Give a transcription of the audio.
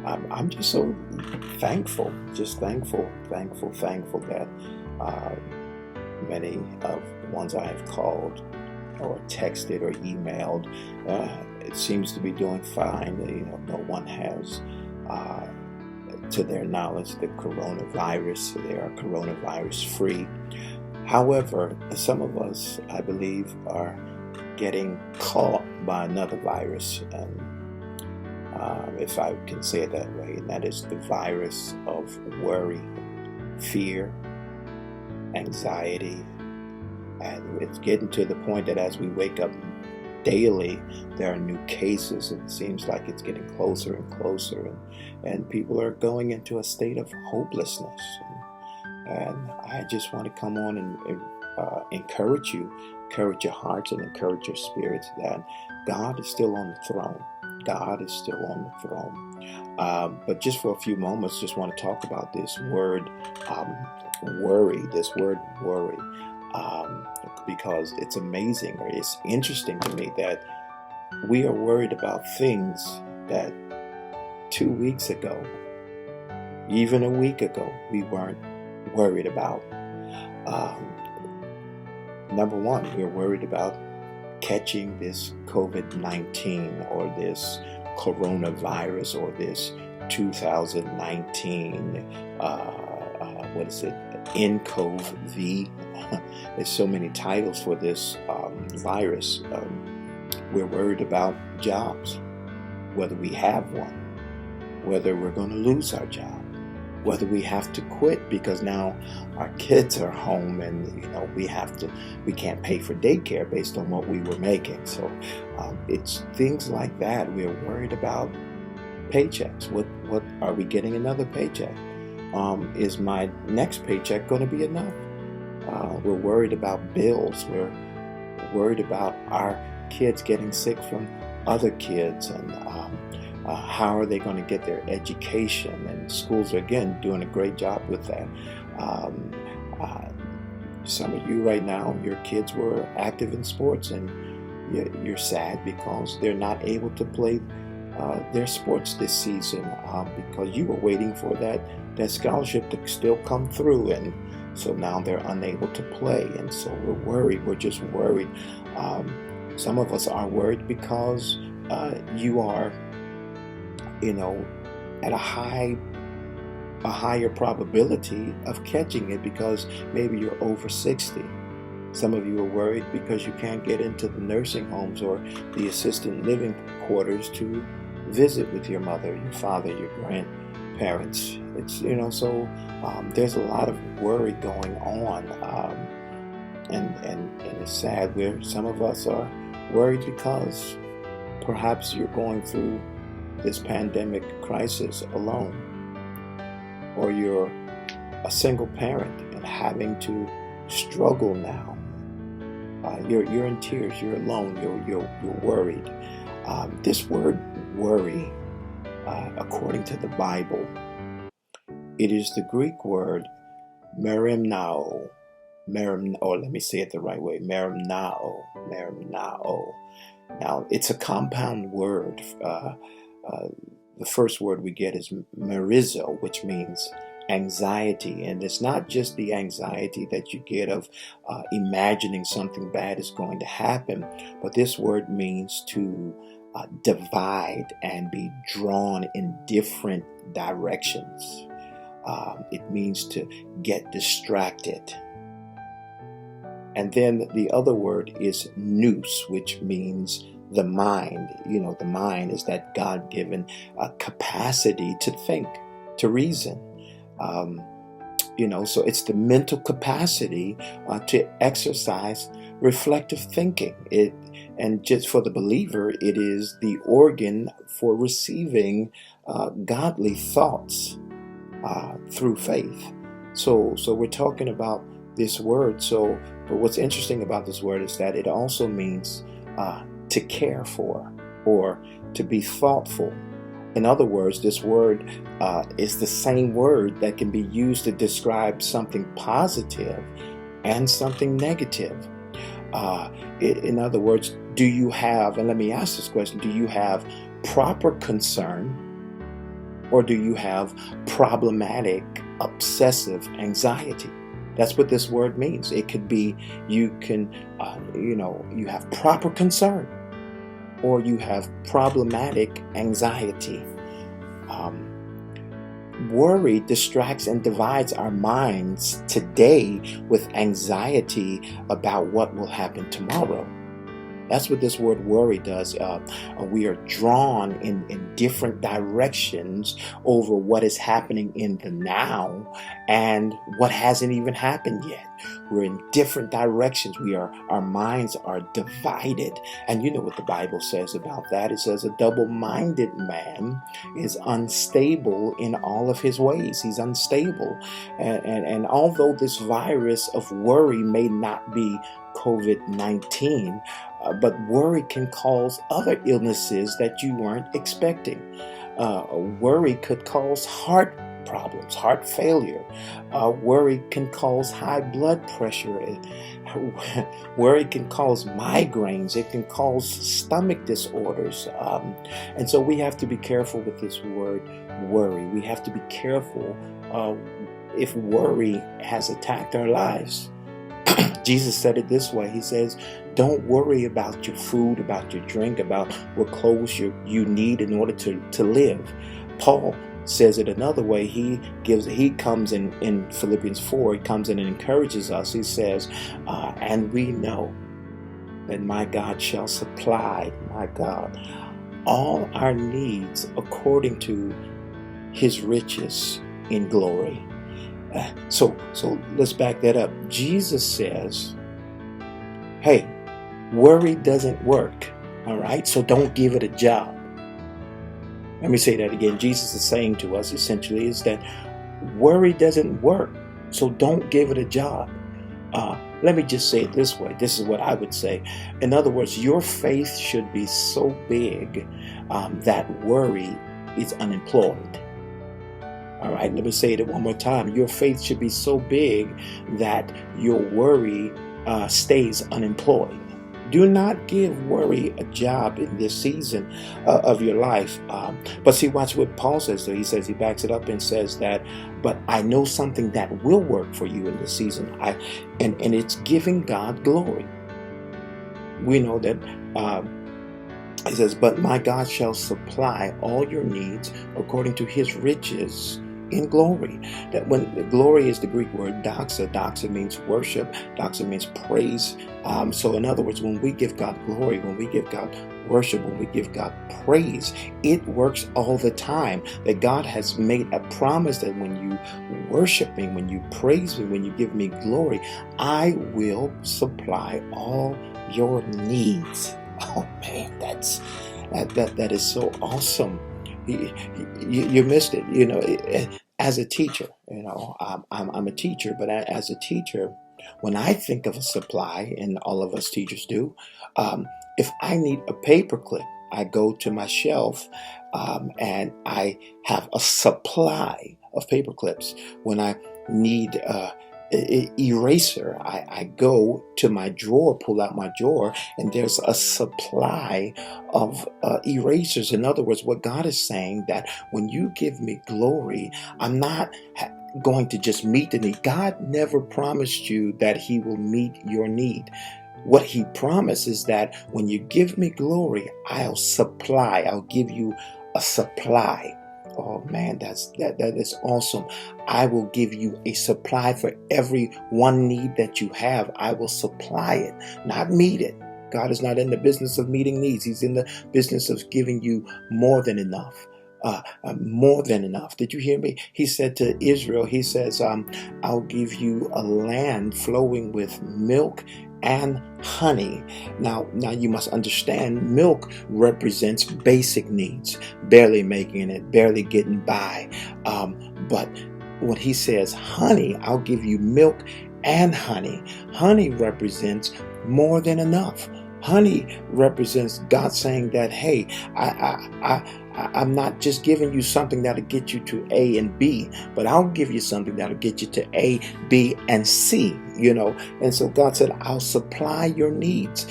I'm just so thankful, thankful that uh, many of the ones I have called or texted or emailed, it seems to be doing fine. No one has, uh, to their knowledge, the coronavirus. They are coronavirus free. However, some of us, I believe, are getting caught by another virus, and if I can say it that way, and that is the virus of worry, fear, anxiety, and it's getting to the point that as we wake up daily, there are new cases. It seems like it's getting closer and closer, and people are going into a state of hopelessness. And I just want to come on and encourage you, encourage your hearts and encourage your spirits that God is still on the throne. God is still on the throne. But just for a few moments, just want to talk about this word worry, because it's amazing, or it's interesting to me that we are worried about things that 2 weeks ago, even a week ago, we weren't worried about. Um, Number one, we're worried about catching this COVID-19 or this coronavirus or this 2019, what is it, NCOV. There's so many titles for this virus. We're worried about jobs, whether we have one, whether we're going to lose our job, whether we have to quit because now our kids are home and we can't pay for daycare based on what we were making. So it's things like that. We're worried about paychecks. What are we getting another paycheck? Is my next paycheck going to be enough? We're worried about bills. We're worried about our kids getting sick from other kids, and how are they going to get their education? And schools are, again, doing a great job with that. Some of you right now, your kids were active in sports, and you're sad because they're not able to play their sports this season because you were waiting for that scholarship to still come through, and so now they're unable to play, and so we're worried. We're just worried. Some of us are worried because you are, at a higher probability of catching it because maybe you're over 60. Some of you are worried because you can't get into the nursing homes or the assisted living quarters to visit with your mother, your father, your grandparents. It's, so there's a lot of worry going on, and it's sad where some of us are worried because perhaps you're going through this pandemic crisis alone, or you're a single parent and having to struggle now. You're in tears. You're alone. You're worried. This word worry, according to the Bible, it is the Greek word merimnao. Let me say it the right way. Merimnao. Now, it's a compound word. The first word we get is merizo, which means anxiety. And it's not just the anxiety that you get of imagining something bad is going to happen, but this word means to divide and be drawn in different directions. It means to get distracted. And then the other word is nous, which means the mind. The mind is that God-given capacity to think, to reason. So it's the mental capacity to exercise reflective thinking. And just for the believer, it is the organ for receiving godly thoughts through faith. So we're talking about this word. But what's interesting about this word is that it also means to care for or to be thoughtful. In other words, this word is the same word that can be used to describe something positive and something negative. In other words, do you have, and let me ask this question, do you have proper concern Or do you have problematic, obsessive anxiety? That's what this word means. It could be you have proper concern, or you have problematic anxiety. Um, Worry distracts and divides our minds today with anxiety about what will happen tomorrow. That's what this word worry does. We are drawn in different directions over what is happening in the now and what hasn't even happened yet. We're in different directions. Our minds are divided. And you know what the Bible says about that. It says a double-minded man is unstable in all of his ways. He's unstable. And although this virus of worry may not be COVID-19, but worry can cause other illnesses that you weren't expecting. Worry could cause heart problems, heart failure. Worry can cause high blood pressure. Worry can cause migraines. It can cause stomach disorders. And so we have to be careful with this word worry. We have to be careful if worry has attacked our lives. Jesus said it this way. He says, don't worry about your food, about your drink, about what clothes you need in order to live. Paul says it another way. He comes in Philippians 4, he comes in and encourages us. He says, and we know that my God shall supply, my God, all our needs according to his riches in glory. So let's back that up. Jesus says, hey, worry doesn't work, all right? So don't give it a job. Let me say that again. Jesus is saying to us essentially is that worry doesn't work, so don't give it a job. Let me just say it this way. This is what I would say. In other words, your faith should be so big that worry is unemployed. All right, let me say it one more time. Your faith should be so big that your worry stays unemployed. Do not give worry a job in this season of your life. But see, watch what Paul says. So he says, he backs it up and says that, but I know something that will work for you in this season. And it's giving God glory. We know that he says, but my God shall supply all your needs according to his riches in glory. That when glory is the Greek word doxa. Doxa means worship. Doxa means praise. So in other words, when we give God glory, when we give God worship, when we give God praise, it works all the time. That God has made a promise that when you worship me, when you praise me, when you give me glory, I will supply all your needs. Oh man, that is so awesome. You missed it. As a teacher, I'm a teacher, but as a teacher, when I think of a supply, and all of us teachers do, if I need a paper clip, I go to my shelf and I have a supply of paper clips. When I need eraser, I go to my drawer, pull out my drawer, and there's a supply of erasers. In other words, what God is saying, that when you give me glory, I'm not going to just meet the need. God never promised you that he will meet your need. What he promised is that when you give me glory, I'll supply. I'll give you a supply. Oh man, that is awesome. I will give you a supply for every one need that you have. I will supply it, not meet it. God is not in the business of meeting needs. He's in the business of giving you more than enough. More than enough. Did you hear me? He said to Israel, he says, I'll give you a land flowing with milk and honey. Now you must understand, milk represents basic needs, barely making it, barely getting by. But when he says honey, I'll give you milk and honey. Honey represents more than enough. Honey represents God saying that, hey, I'm not just giving you something that'll get you to A and B, but I'll give you something that'll get you to A, B, and C, And so God said, I'll supply your needs.